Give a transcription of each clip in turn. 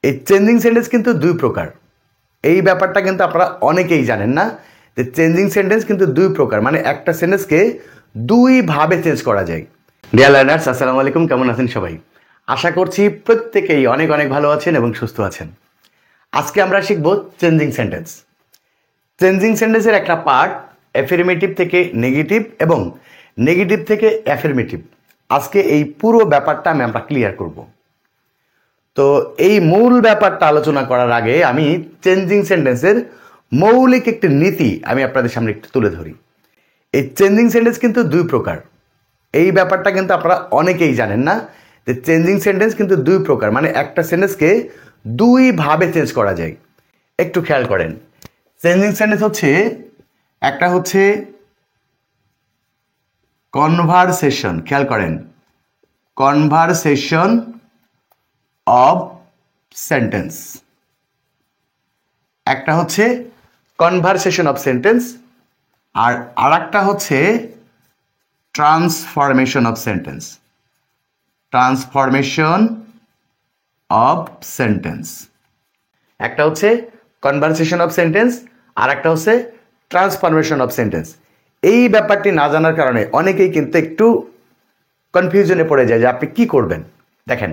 এই changing sentence কিন্তু দুই প্রকার। এই ব্যাপারটা কিন্তু আপনারা অনেকেই জানেন না যে চেঞ্জিং সেন্টেন্স কিন্তু দুই প্রকার, মানে একটা সেন্টেন্সকে দুইভাবে চেঞ্জ করা যায়। ডিয়ার লার্নার্স, আসসালামু আলাইকুম, কেমন আছেন সবাই? আশা করছি প্রত্যেকেই অনেক অনেক ভালো আছেন এবং সুস্থ আছেন। আজকে আমরা শিখব চেঞ্জিং সেন্টেন্স। চেঞ্জিং সেন্টেন্সের একটা পার্ট অ্যাফার্মেটিভ থেকে নেগেটিভ এবং নেগেটিভ থেকে অ্যাফার্মেটিভ। আজকে এই পুরো ব্যাপারটা আমরা ক্লিয়ার করব। তো এই মূল ব্যাপারটা আলোচনা করার আগে আমি চেঞ্জিং সেন্টেন্সের মৌলিক একটি নীতি আমি আপনাদের সামনে একটু তুলে ধরি। এই চেঞ্জিং সেন্টেন্স কিন্তু দুই প্রকার। এই ব্যাপারটা কিন্তু আপনারা অনেকেই জানেন না যে চেঞ্জিং সেন্টেন্স কিন্তু দুই প্রকার, মানে একটা সেন্টেন্সকে দুইভাবে চেঞ্জ করা যায়। একটু খেয়াল করেন, চেঞ্জিং সেন্টেন্স হচ্ছে একটা হচ্ছে কনভারসেশন, খেয়াল করেন, কনভারসেশন অফ সেন্টেন্স। একটা হচ্ছে কনভারসেশন অফ সেন্টেন্স আর আরেকটা হচ্ছে transformation of sentence. Transformation of sentence, একটা হচ্ছে কনভারসেশন অফ সেন্টেন্স আর একটা হচ্ছে ট্রান্সফরমেশন অফ সেন্টেন্স। এই ব্যাপারটি না জানার কারণে অনেকেই কিন্তু একটু কনফিউশনে পড়ে যায় যে আপনি কি করবেন। দেখেন,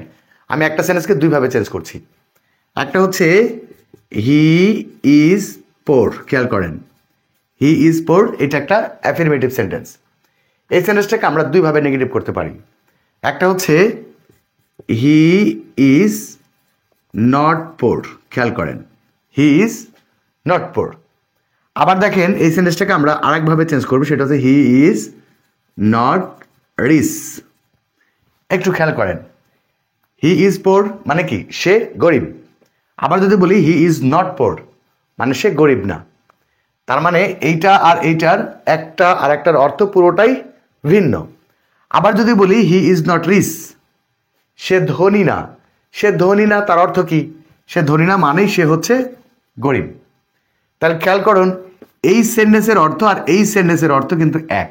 আমি একটা সেন্টেন্সকে দুইভাবে চেঞ্জ করছি। একটা হচ্ছে হি ইজ পোর, খেয়াল করেন, হি ইজ পোর, এটা একটা অ্যাফার্মেটিভ সেন্টেন্স। এই সেন্টেন্সটাকে আমরা দুইভাবে নেগেটিভ করতে পারি। একটা হচ্ছে হি ইজ নট পোর, খেয়াল করেন, হি ইজ নট পোর। আবার দেখেন, এই সেন্টেন্সটাকে আমরা আরেকভাবে চেঞ্জ করবো, সেটা হচ্ছে হি ইজ নট রিচ। একটু খেয়াল করেন, হি ইজ পোর মানে কি, সে গরিব। আবার যদি বলি হি ইজ নট পোর মানে সে গরিব না। তার মানে এইটা আর এইটার একটা আর একটার অর্থ পুরোটাই ভিন্ন। আবার যদি বলি হি ইজ নট রিচ, সে ধনী না, সে ধনী না তার অর্থ কি, সে ধনী না মানেই সে হচ্ছে গরিব। তাহলে খেয়াল করুন, এই সেন্টেন্সের অর্থ আর এই সেন্টেন্সের অর্থ কিন্তু এক,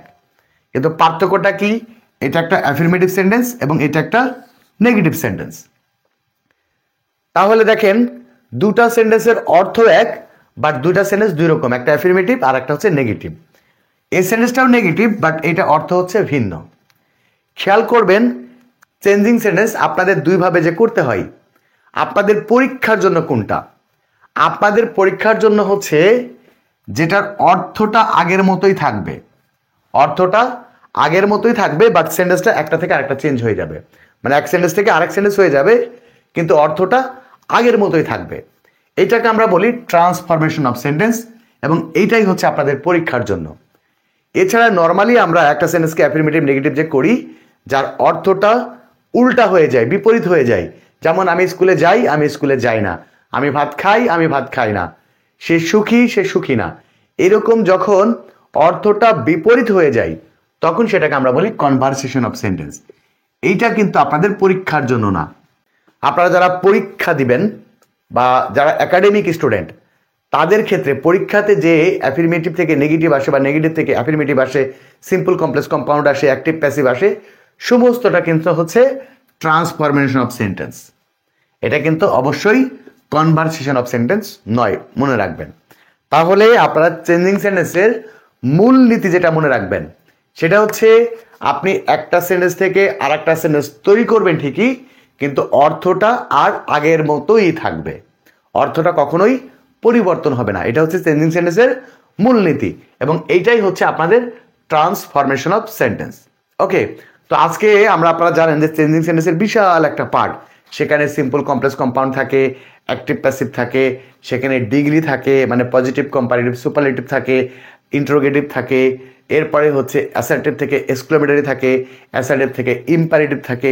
কিন্তু পার্থক্যটা কি, এটা একটা অ্যাফার্মেটিভ সেন্টেন্স এবং এটা একটা নেগেটিভ সেন্টেন্স। তাহলে দেখেন, দুটা সেন্টেন্সের অর্থ এক, বাট দুটা সেন্টেন্স দুই রকম, একটা অ্যাফার্মেটিভ আর একটা হচ্ছে নেগেটিভ। এই সেন্টেন্সটাও নেগেটিভ, বাট এটা অর্থ হচ্ছে ভিন্ন। খেয়াল করবেন, চেঞ্জিং সেন্টেন্স আপনাদের দুইভাবে যে করতে হয়। আপনাদের পরীক্ষার জন্য কোনটা? আপনাদের পরীক্ষার জন্য হচ্ছে যেটার অর্থটা আগের মতোই থাকবে, অর্থটা আগের মতোই থাকবে, বাট সেন্টেন্সটা একটা থেকে আরেকটা চেঞ্জ হয়ে যাবে, মানে এক সেন্টেন্স থেকে আরেক সেন্টেন্স হয়ে যাবে, কিন্তু অর্থটা আগের মতোই থাকবে। এটাকে আমরা বলি ট্রান্সফরমেশন অফ সেন্টেন্স এবং এইটাই হচ্ছে আপনাদের পরীক্ষার জন্য। এছাড়া নর্মালি আমরা একটা সেন্টেন্সকে অ্যাফার্মেটিভ নেগেটিভ যে করি, যার অর্থটা উল্টা হয়ে যায়, বিপরীত হয়ে যায়। যেমন আমি স্কুলে যাই, আমি স্কুলে যাই না, আমি ভাত খাই, আমি ভাত খাই না, সে সুখী, সে সুখী না। এরকম যখন অর্থটা বিপরীত হয়ে যায় তখন সেটাকে আমরা বলি কনভারসেশন অফ সেন্টেন্স। এইটা কিন্তু আপনাদের পরীক্ষার জন্য না। আপনারা যারা পরীক্ষা দিবেন বা যারা একাডেমিক স্টুডেন্ট, তাদের ক্ষেত্রে পরীক্ষাতে যে অ্যাফার্মেটিভ থেকে নেগেটিভ আসে বা নেগেটিভ থেকে অ্যাফার্মেটিভ আসে, সিম্পল কমপ্লেক্স কম্পাউন্ড আসে, অ্যাক্টিভ প্যাসিভ আসে, সমস্তটা কিন্তু হচ্ছে ট্রান্সফরমেশন অফ সেন্টেন্স। এটা কিন্তু অবশ্যই কনভারসেশন অফ সেন্টেন্স নয়, মনে রাখবেন। তাহলে আপনারা চেঞ্জিং সেন্টেন্সের মূল নীতি যেটা মনে রাখবেন সেটা হচ্ছে, আপনি একটা সেন্টেন্স থেকে আর একটা সেন্টেন্স তৈরি করবেন ঠিকই, কিন্তু অর্থটা আর আগের মতোই থাকবে, অর্থটা কখনোই পরিবর্তন হবে না। এটা হচ্ছে চেঞ্জিং সেন্টেন্সের মূল নীতি এবং এইটাই হচ্ছে আপনাদের ট্রান্সফরমেশন অফ সেন্টেন্স। ওকে, তো আজকে আপনারা জানেন যে চেঞ্জিং সেন্টেন্সের বিশাল একটা পার্ট, সেখানে সিম্পল কমপ্লেক্স কম্পাউন্ড থাকে, অ্যাক্টিভ প্যাসিভ থাকে, সেখানে ডিগ্রি থাকে মানে পজিটিভ কম্পারেটিভ সুপারলেটিভ থাকে, ইন্টারোগেটিভ থাকে, এরপরে হচ্ছে অ্যাসার্টিভ থেকে এক্সক্লেমেটরি থাকে, অ্যাসার্টিভ থেকে ইম্পারেটিভ থাকে,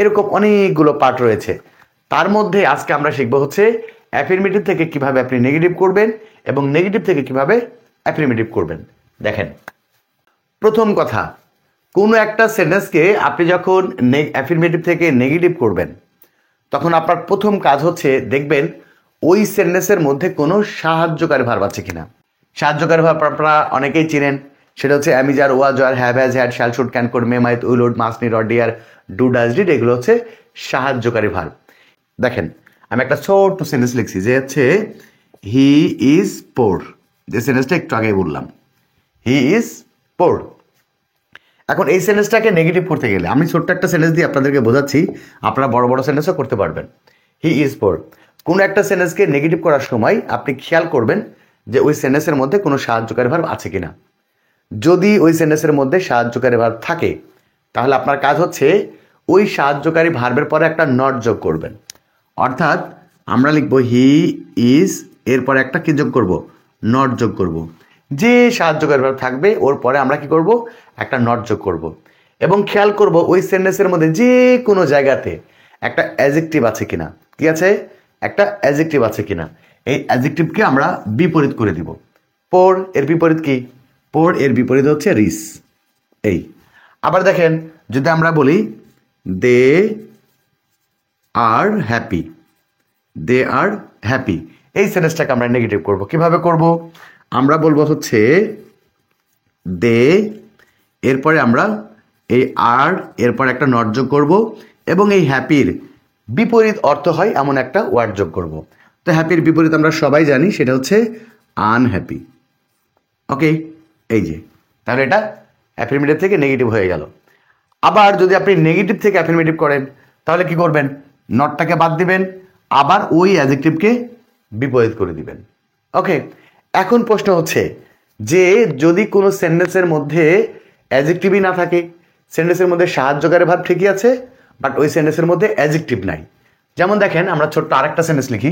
এরকম অনেকগুলো পার্ট রয়েছে। তার মধ্যে আজকে আমরা শিখবো হচ্ছে অ্যাফার্মেটিভ থেকে কিভাবে আপনি নেগেটিভ করবেন এবং নেগেটিভ থেকে কিভাবে অ্যাফার্মেটিভ করবেন। দেখেন, প্রথম কথা, কোনো একটা সেন্টেন্সকে আপনি যখন অ্যাফার্মেটিভ থেকে নেগেটিভ করবেন তখন আপনার প্রথম কাজ হচ্ছে দেখবেন ওই সেন্টেন্সের মধ্যে কোনো সাহায্যকারী ভার্ব আছে কিনা। সাহায্যকারী ভার্ব আপনারা অনেকেই চিনেন, সেটা হচ্ছে am, is, are, was, are, have, has, had, shall, should, can, could, may, might, will, would, must, need, or, dare, do, does, did, এগুলো হচ্ছে সাহায্যকারী ভার্ব। দেখেন, আমি একটা ছোট্ট সেন্টেন্স লিখছি যে হচ্ছে হি ইজ পোর, যে সেন্টেন্সটা একটু আগে বললাম, হি ইজ পোর। এখন এই সেন্টেন্সটাকে নেগেটিভ করতে গেলে আমি ছোট্ট একটা সেন্টেন্স দিয়ে আপনাদেরকে বোঝাচ্ছি, আপনারা বড় বড় সেন্টেন্সও করতে পারবেন। হি ইজ পোর, কোনো একটা সেন্টেন্সকে নেগেটিভ করার সময় আপনি খেয়াল করবেন যে ওই সেন্টেন্সের মধ্যে কোনো সাহায্যকারী ভার্ব আছে কিনা। যদি ওই সেন্টেন্সের মধ্যে সাহায্যকারী ভার্ব থাকে তাহলে আপনার কাজ হচ্ছে ওই সাহায্যকারী ভার্বের পরে একটা নট যোগ করবেন। অর্থাৎ আমরা লিখবো হি ইজ, এরপরে একটা কি যোগ করব, নট যোগ করব। যে সাহায্যকারী ভার্ব থাকবে ওর পরে আমরা কি করব, একটা নট যোগ করব। এবং খেয়াল করব ওই সেন্টেন্সের মধ্যে যে কোনো জায়গাতে একটা অ্যাডজেক্টিভ আছে কিনা। কি আছে, একটা অ্যাডজেক্টিভ আছে কিনা। এই অ্যাডজেক্টিভকে আমরা বিপরীত করে দিব। পোর এর বিপরীত কি, পোর এর বিপরীত হচ্ছে রিস। এই আবার দেখেন, যদি আমরা বলি দে আর হ্যাপি, দে আর হ্যাপি, এই সেন্টেন্সটাকে আমরা নেগেটিভ করব। কিভাবে করব, আমরা বলবো হচ্ছে দে, এরপরে আমরা এই আর এরপর একটা নট যোগ করব এবং এই হ্যাপির বিপরীত অর্থ হয় এমন একটা ওয়ার্ড যোগ করব। তো হ্যাপির বিপরীত আমরা সবাই জানি, সেটা হচ্ছে আনহ্যাপি। ওকে, এই যে, তাহলে এটা অ্যাফার্মেটিভ থেকে নেগেটিভ হয়ে গেল। আবার যদি আপনি নেগেটিভ থেকে অ্যাফার্মেটিভ করেন তাহলে কি করবেন, নটটাকে বাদ দিবেন, আবার ওই অ্যাডজেক্টিভকে বিপরীত করে দিবেন। ওকে, এখন প্রশ্ন হচ্ছে যে যদি কোনো সেন্টেন্সের মধ্যে অ্যাডজেক্টিভই না থাকে, সেন্টেন্সের মধ্যে সাহায্যকারী ভার্ব ঠিকই আছে বাট ওই সেন্টেন্সের মধ্যে অ্যাডজেক্টিভ নাই। যেমন দেখেন, আমরা ছোট্ট আরেকটা সেন্টেন্স লিখি।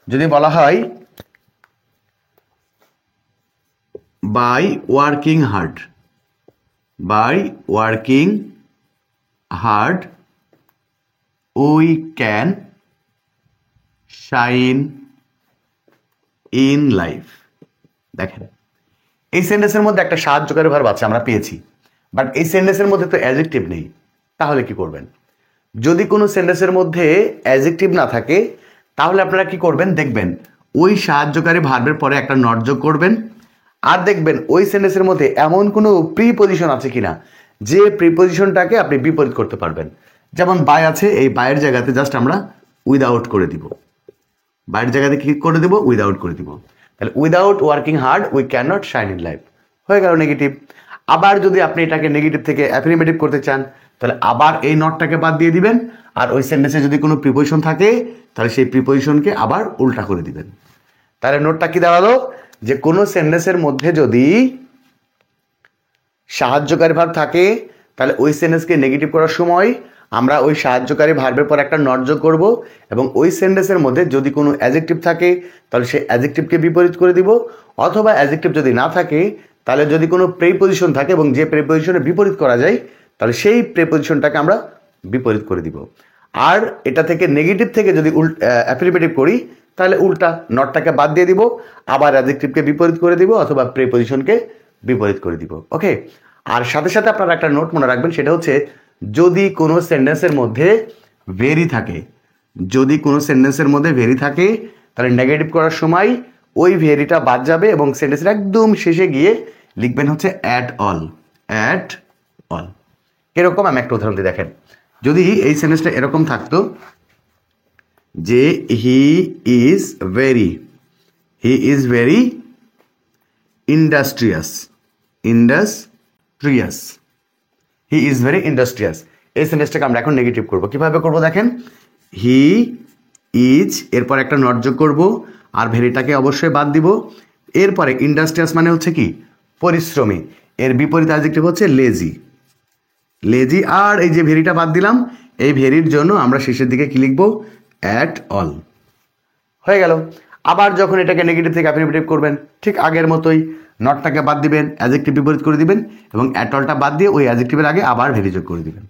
যদি বলা হয় by working hard, by working hard we can shine in life. দেখেন, এই সেন্টেন্সের মধ্যে একটা সাহায্যকারী ভার্ব আছে আমরা পেয়েছি, বাট এই সেন্টেন্সের মধ্যে তো অ্যাডজেক্টিভ নেই। তাহলে কি করবেন, যদি কোনো সেন্টেন্সের মধ্যে অ্যাডজেক্টিভ না থাকে তাহলে আপনারা কি করবেন, দেখবেন ওই সাহায্যকারী ভার্বের পরে একটা নট যোগ করবেন, আর দেখবেন ওই সেন্টেন্সের মধ্যে এমন কোনো প্রিপজিশন আছে কিনা যে প্রিপজিশনটাকে আপনি বিপরীত করতে পারবেন। যেমন বাই আছে, এই বায়ের জায়গাতে জাস্ট আমরা উইদাউট করে দিব, বায়ের জায়গাতে কি করে দিব, উইদাউট করে দিব। তাহলে without working hard we can not shine in life হয়ে গেল নেগেটিভ। আবার যদি আপনি এটাকে নেগেটিভ থেকে অ্যাফার্মেটিভ করতে চান তাহলে আবার এই নটটাকে বাদ দিয়ে দিবেন, আর ওই সেন্টেন্সে যদি কোনো প্রিপজিশন থাকে তাহলে সেই প্রিপজিশনকে আবার উল্টা করে দিবেন। তাহলে নোটটা কি দাঁড়ালো, যে কোনো সেন্টেন্সের মধ্যে যদি সাহায্যকারী ভার্ব থাকে তাহলে ওই সেন্টেন্সকে নেগেটিভ করার সময় আমরা ওই সাহায্যকারী ভার্বের পর একটা নট যোগ করব, এবং ওই সেন্টেন্সের মধ্যে যদি কোনো অ্যাডজেক্টিভ থাকে তাহলে সেই অ্যাডজেক্টিভকে বিপরীত করে দিব, অথবা অ্যাডজেক্টিভ যদি না থাকে তাহলে যদি কোনো প্রিপজিশন থাকে এবং যে প্রিপজিশনে বিপরীত করা যায় তাহলে সেই প্রিপজিশনটাকে আমরা বিপরীত করে দিব। আর এটা থেকে নেগেটিভ থেকে যদি অ্যাফার্মেটিভ করি তাহলে উল্টা, নটটাকে বাদ দিয়ে দিব, আবার অ্যাডজেক্টিভকে বিপরীত করে দিব অথবা প্রিপজিশনকে বিপরীত করে দিব। ওকে, আর সাথে সাথে আপনারা একটা নোট মনে রাখবেন, সেটা হচ্ছে যদি কোনো সেন্টেন্সের মধ্যে ভেরি থাকে, যদি কোনো সেন্টেন্সের মধ্যে ভেরি থাকে তাহলে নেগেটিভ করার সময় ওই ভেরিটা বাদ যাবে এবং সেন্টেন্সের একদম শেষে গিয়ে লিখবেন হচ্ছে অ্যাট অল, অ্যাট অল। এরকম আমি একটা উদাহরণ দিয়ে দেখেন, যদি এই সেন্টেন্সটা এরকম থাকতো যে he is very industrious, he is very industrious, এই সেন্টেন্সটাকে আমরা এখন নেগেটিভ করব। কিভাবে করব দেখেন, হি ইজ এরপর একটা নট যোগ করব, আর ভেরিটাকে অবশ্যই বাদ দিব। এরপরে ইন্ডাস্ট্রিয়াস মানে হচ্ছে কি, পরিশ্রমী, এর বিপরীত অ্যাডজেক্টিভ হচ্ছে লেজি, লেজি, আর এই যে ভেরিটা বাদ দিলাম, এই ভেরির জন্য আমরা শেষের দিকে কি লিখব, অ্যাট অল। হয়ে গেল। আবার যখন এটাকে নেগেটিভ থেকে অ্যাফার্মেটিভ করবেন ঠিক আগের মতোই নটটাকে বাদ দিবেন, অ্যাডজেক্টিভ বিপরীত করে দিবেন এবং অ্যাট অলটা বাদ দিয়ে ওই অ্যাডজেক্টিভের আগে আবার ভেরি যোগ করে দিবেন।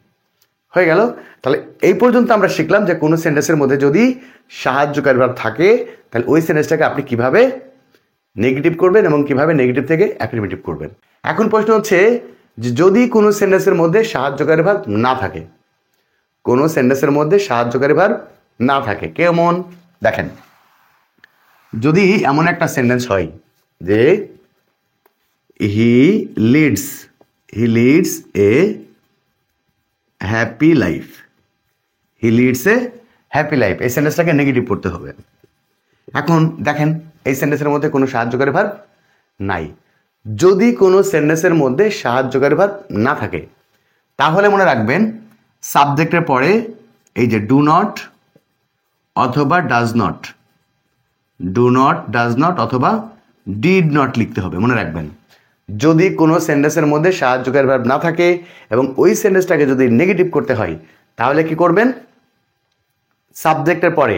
হয়ে গেল। তাহলে এই পর্যন্ত আমরা শিখলাম যে কোনো সেন্টেন্সের মধ্যে যদি সাহায্যকারী ভার্ব থাকে তাহলে ওই সেন্টেন্সটাকে আপনি কিভাবে নেগেটিভ করবেন এবং কিভাবে নেগেটিভ থেকে অ্যাফার্মেটিভ করবেন। এখন প্রশ্ন হচ্ছে যে যদি কোনো সেন্টেন্সের মধ্যে সাহায্যকারী ভার্ব না থাকে, কোনো সেন্টেন্সের মধ্যে সাহায্যকারী ভার্ব না থাকে, কেমন দেখেন, যদি এমন একটা সেন্টেন্স হয় যে he leads a happy life, he leads a happy life, এই সেন্টেন্সটাকে নেগেটিভ করতে হবে। এখন দেখেন এই সেন্টেন্সের মধ্যে কোনো সাহায্যকারী ভার্ব নাই। যদি কোনো সেন্টেন্সের মধ্যে সাহায্যকারী ভার্ব না থাকে তাহলে মনে রাখবেন সাবজেক্টের পরে এই যে ডু নট অথবা does not, do not, does not অথবা ডিড নট লিখতে হবে। মনে রাখবেন যদি কোনো সেন্টেন্সের মধ্যে সাহায্যকারী ভার্ব না থাকে এবং ওই সেন্টেন্সটাকে যদি নেগেটিভ করতে হয় তাহলে কি করবেন, সাবজেক্টের পরে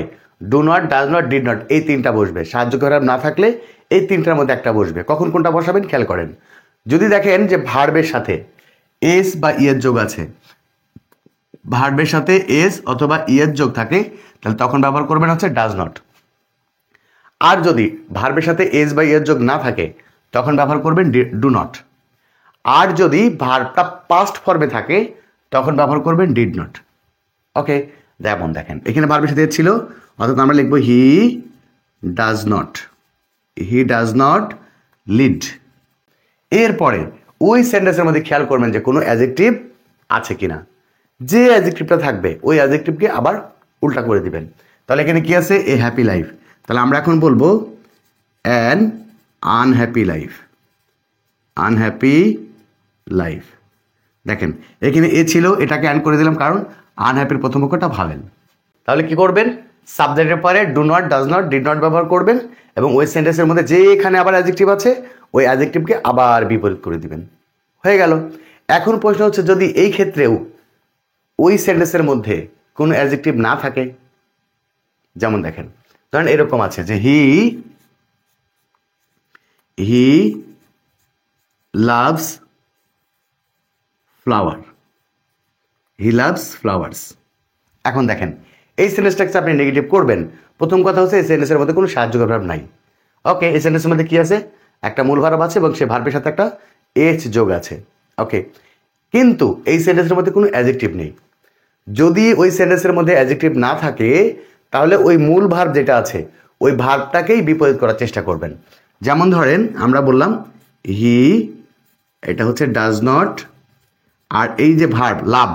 do not, does not, did not এই তিনটা বসবে। সাহায্যকারী ভার্ব না থাকলে এই তিনটার মধ্যে একটা বসবে। কখন কোনটা বসাবেন খেয়াল করেন। যদি দেখেন যে ভার্বের সাথে এস বা ইয়ের যোগ আছে, ভার্বের সাথে এস অথবা ইয়ের যোগ থাকে তাহলে তখন ব্যবহার করবেন হচ্ছে ডাজ নট। আর যদি ভার্বের সাথে এস বা ইয়ের যোগ না থাকে তখন ব্যবহার করবেন ডু নট। আর যদি ভার্বটা পাস্ট ফর্মে থাকে তখন ব্যবহার করবেন ডিড নট। ওকে, যেমন দেখেন এখানে ভার্বের সাথে ছিল, অর্থাৎ আমরা লিখবো he does not, he does not lead. এরপরে ওই সেন্টেন্সের মধ্যে খেয়াল করবেন যে কোনো অ্যাডজেক্টিভ আছে কিনা। যে অ্যাডজেক্টিভটা থাকবে ওই অ্যাডজেক্টিভকে আবার উল্টা করে দিবেন। তাহলে এখানে কি আছে, এ হ্যাপি লাইফ, তাহলে আমরা এখন বলবো an unhappy life, unhappy life. দেখেন এখানে এ ছিল, এটাকে অ্যান করে দিলাম কারণ আনহ্যাপির প্রথম অক্ষরটা ভাবেন। তাহলে কি করবেন, সাবজেক্টের পরে do not, does not, did not ব্যবহার করবেন এবং ওই সেন্টেন্সের মধ্যে যে এখানে আবার অ্যাডজেক্টিভ আছে ওই অ্যাডজেক্টিভকে আবার বিপরীত করে দিবেন। হয়ে গেল। এখন প্রশ্ন হচ্ছে যদি এই ক্ষেত্রেও ওই সেন্টেন্সের মধ্যে কোনো অ্যাডজেক্টিভ না থাকে, যেমন দেখেন ধরেন এরকম আছে যে he loves flower, he loves flowers. এখন দেখেন এই সেন্টেন্সটাকে আপনি নেগেটিভ করবেন। প্রথম কথা হচ্ছে এই সেন্টেন্সের মধ্যে কোনো সাহায্যকারী ভার্ব নাই। ওকে, এই সেন্টেন্সের মধ্যে কি আছে, একটা মূল ভার্ব আছে এবং সেই ভার্বের সাথে একটা এস যোগ আছে। ওকে, কিন্তু এই সেন্টেন্সের মধ্যে কোনো অ্যাডজেক্টিভ নেই। যদি ওই সেন্টেন্সের মধ্যে অ্যাডজেক্টিভ না থাকে তাহলে ওই মূল ভার্ব যেটা আছে ওই ভার্বটাকেই বিপরীত করার চেষ্টা করবেন। যেমন ধরেন আমরা বললাম হি, এটা হচ্ছে ডাজ নট, আর এই যে ভার্ব লাভ,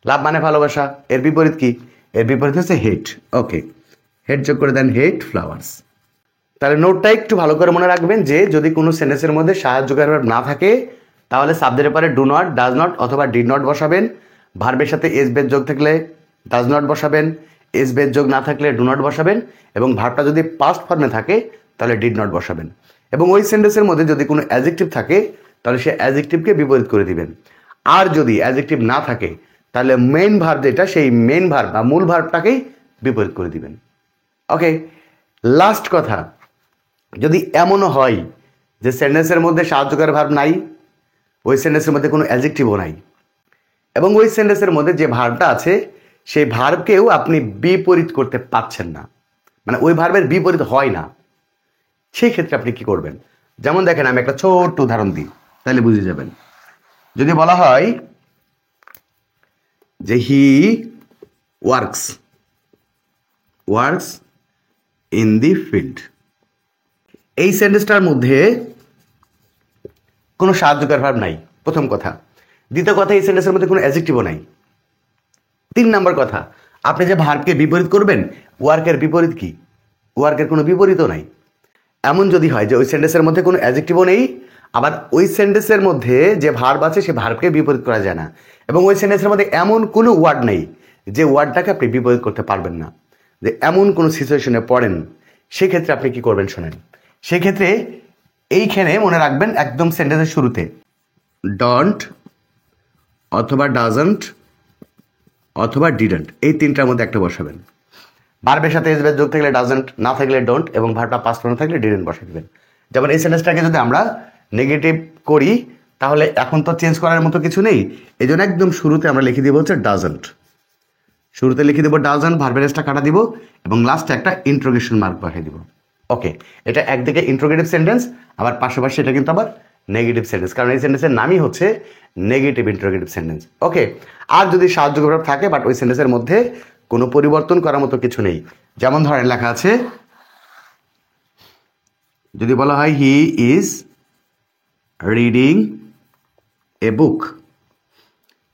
লাভ মানে ভালোবাসা, এর বিপরীত কি, এর বিপরীত হচ্ছে হেট। ওকে, হেট যোগ করে দেন হেট ফ্লাওয়ার্স। তাহলে নোটটা একটু ভালো করে মনে রাখবেন যে যদি কোনো সেন্টেন্সের মধ্যে সাহায্যকারী ভার্ব না থাকে তাহলে সাবজেক্টের পরে ডু নট, ডাজ নট অথবা ডিড নট বসাবেন। ভার্বের সাথে এস বেস যোগ থাকলে ডাজ নট বসাবেন, এস বেস যোগ না থাকলে ডু নট বসাবেন এবং ভার্বটা যদি পাস্ট ফর্মে থাকে তাহলে ডিড নট বসাবেন। এবং ওই সেন্টেন্সের মধ্যে যদি কোনো অ্যাডজেক্টিভ থাকে তাহলে সে অ্যাডজেক্টিভকে বিপরীত করে দিবেন। আর যদি অ্যাডজেক্টিভ না থাকে তাহলে মেইন ভার্ব যেটা সেই মেইন ভার্ব বা মূল ভার্বটাকেই বিপরীত করে দিবেন। ওকে, লাস্ট কথা, যদি এমনও হয় যে সেন্টেন্সের মধ্যে সাহায্যকারী ভার্ব নাই, ওই সেন্টেন্সের মধ্যে কোনো অ্যাডজেক্টিভও নাই এবং ওই সেন্টেন্সের মধ্যে যে ভার্বটা আছে সেই ভার্বকেও আপনি বিপরীত করতে পারছেন না, মানে ওই ভার্বের বিপরীত হয় না, সেই ক্ষেত্রে আপনি কি করবেন। যেমন দেখেন আমি একটা ছোট্ট উদাহরণ দিই তাহলে বুঝে যাবেন। যদি বলা হয় যে he works in the field, এই সেন্টেন্সটার মধ্যে কোনো সাহায্যকারী ভার্ব নাই, প্রথম কথা। দ্বিতীয় কথা, এই সেন্টেন্সের মধ্যে কোনো অ্যাডজেক্টিভও নাই। 3 নম্বর কথা, আপনি যে ভার্বকে বিপরীত করবেন ওয়ার্কের বিপরীত কি, ওয়ার্কের কোনো বিপরীতও নাই। এমন যদি হয় যে ওই সেন্টেন্সের মধ্যে কোনো অ্যাডজেক্টিভও নেই, আবার ওই সেন্টেন্সের মধ্যে যে ভার্ব আছে সে ভার্বকে বিপরীত করা যায় না এবং ওই সেন্টেন্সের মধ্যে এমন কোনো ওয়ার্ড নেই যে ওয়ার্ডটাকে আপনি বিপরীত করতে পারবেন না, যে এমন কোনো সিচুয়েশনে পড়েন, সেক্ষেত্রে আপনি কি করবেন শোনেন। সেক্ষেত্রে এইখানে মনে রাখবেন একদম সেন্টেন্সের শুরুতে ডন্ট অথবা ডাজন্ট অথবা ডিডন্ট এই তিনটার মধ্যে একটা বসাবেন। ভার্বের সাথে এস বেস যোগ থাকলে ডাজন্ট, না থাকলে ডোন্ট এবং ভার্বটা পাস্ট ফর্মে থাকলে ডিডন্ট বসে দিবেন। যেমন এই সেন্টেন্সটাকে যদি আমরা নেগেটিভ করি তাহলে এখন তো চেঞ্জ করার মতো কিছু নেই, এই জন্য একদম শুরুতে আমরা লিখে দিব হচ্ছে ডাজন্ট, শুরুতে লিখে দেবো ডাজন্ট, ভার্বের এসটা কাটা দিব এবং লাস্টে একটা ইন্ট্রোগেশন মার্ক বসাই দিব। ওকে, এটা একদিকে ইন্ট্রোগেটিভ সেন্টেন্স, আবার পাশাপাশি এটা কিন্তু আবার নেগেটিভ সেন্টেন্স, কারণ এই সেন্টেন্সের নামই হচ্ছে নেগেটিভ ইন্ট্রোগেটিভ সেন্টেন্স। ওকে, আর যদি সাহায্যকারী ভার্ব থাকে বাট ওই সেন্টেন্সের মধ্যে কোনো পরিবর্তন করার মতো কিছু নেই, যেমন ধরেন লেখা আছে যদি বলা হয় হি ইজ রিডিং এ বুক,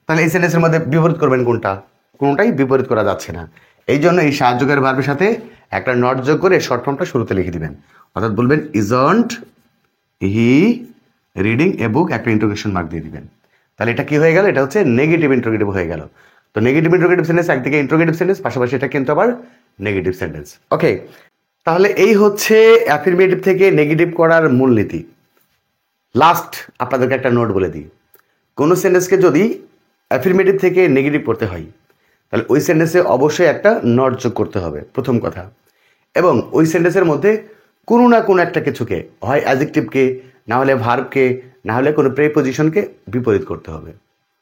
তাহলে এই সেন্টেন্সের মধ্যে বিপরীত করবেন কোনটা, কোনটাই বিপরীত করা যাচ্ছে না। এই জন্য এই সাহায্যকারী ভার্বের সাথে একটা নট যোগ করে শর্ট ফর্মটা শুরুতে লিখে দিবেন। অর্থাৎ বলবেন ইজন্ট হি রিডিং এ বুক, একটা ইন্টারোগেশন মার্ক দিয়ে দিবেন। তাহলে এটা কি হয়ে গেল? এটা হচ্ছে নেগেটিভ ইন্টারোগেটিভ হয়ে গেল। তো নেগেটিভ ইন্টারোগেটিভ সেন্টেন্স একদিকে ইন্টারোগেটিভ সেন্টেন্স, পাশাপাশি এটা কিন্তু আবার নেগেটিভ সেন্টেন্স। ওকে, তাহলে এই হচ্ছে অ্যাফার্মেটিভ থেকে নেগেটিভ করার মূলনীতি। লাস্ট আপনাদেরকে একটা নোট বলে দিই, কোনো সেন্টেন্সকে যদি অ্যাফার্মেটিভ থেকে নেগেটিভ করতে হয় তাহলে ওই সেন্টেন্সে অবশ্যই একটা নট যোগ করতে হবে, প্রথম কথা। এবং ওই সেন্টেন্সের মধ্যে কোনো না কোনো একটা কিছুকে, হয় অ্যাডজেক্টিভকে, না হলে ভার্বকে, না হলে কোনো প্রেপোজিশনকে বিপরীত করতে হবে।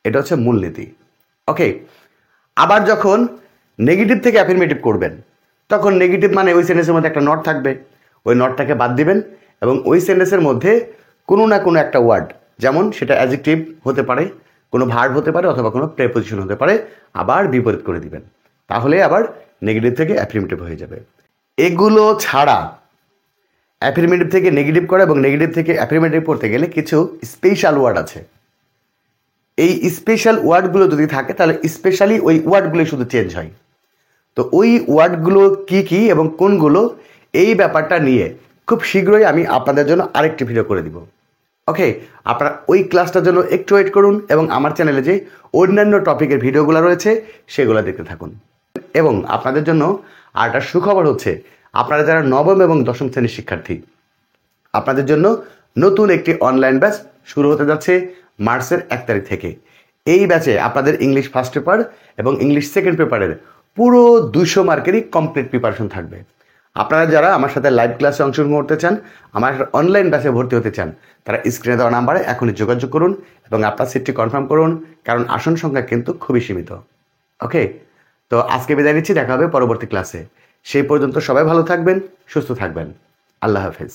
এটা হচ্ছে মূলনীতি। ওকে, আবার যখন নেগেটিভ থেকে অ্যাফার্মেটিভ করবেন তখন নেগেটিভ মানে ওই সেন্টেন্সের মধ্যে একটা নট থাকবে, ওই নটটাকে বাদ দিবেন এবং ওই সেন্টেন্সের মধ্যে কোনো না কোনো একটা ওয়ার্ড, যেমন সেটা অ্যাডজেক্টিভ হতে পারে, কোনো ভার্ব হতে পারে, অথবা কোনো প্রেপোজিশন হতে পারে, আবার বিপরীত করে দিবেন। তাহলে আবার নেগেটিভ থেকে অ্যাফার্মেটিভ হয়ে যাবে। এগুলো ছাড়া অ্যাফার্মেটিভ থেকে নেগেটিভ করা এবং নেগেটিভ থেকে অ্যাফার্মেটিভ করতে গেলে কিছু স্পেশাল ওয়ার্ড আছে। এই স্পেশাল ওয়ার্ডগুলো যদি থাকে তাহলে স্পেশালি ওই ওয়ার্ডগুলো শুধু চেঞ্জ হয়। তো ওই ওয়ার্ডগুলো কি কি এবং কোনগুলো, এই ব্যাপারটা নিয়ে খুব শীঘ্রই আমি আপনাদের জন্য আরেকটি ভিডিও করে দিব। ওকে, আপনারা ওই ক্লাসটার জন্য একটু ওয়েট করুন এবং আমার চ্যানেলে যে অন্যান্য টপিকের ভিডিওগুলো রয়েছে সেগুলো দেখতে থাকুন। এবং আপনাদের জন্য আর একটা সুখবর হচ্ছে, আপনারা যারা নবম এবং দশম শ্রেণীর শিক্ষার্থী, আপনাদের জন্য নতুন একটি অনলাইন ব্যাচ শুরু হতে যাচ্ছে মার্চের 1 তারিখ থেকে। এই ব্যাচে আপনাদের ইংলিশ ফার্স্ট পেপার এবং ইংলিশ সেকেন্ড পেপারের পুরো 200 মার্কেরই কমপ্লিট প্রিপারেশন থাকবে। আপনারা যারা আমার সাথে লাইভ ক্লাসে অংশগ্রহণ করতে চান, আমার অনলাইন ব্যাচে ভর্তি হতে চান, তারা স্ক্রিনে দেওয়া নাম্বারে এখনই যোগাযোগ করুন এবং আপনার সিটটি কনফার্ম করুন, কারণ আসন সংখ্যা কিন্তু খুবই সীমিত। ওকে, তো আজকে বিদায় নিচ্ছি, দেখা হবে পরবর্তী ক্লাসে। সেই পর্যন্ত সবাই ভালো থাকবেন, সুস্থ থাকবেন। আল্লাহ হাফেজ।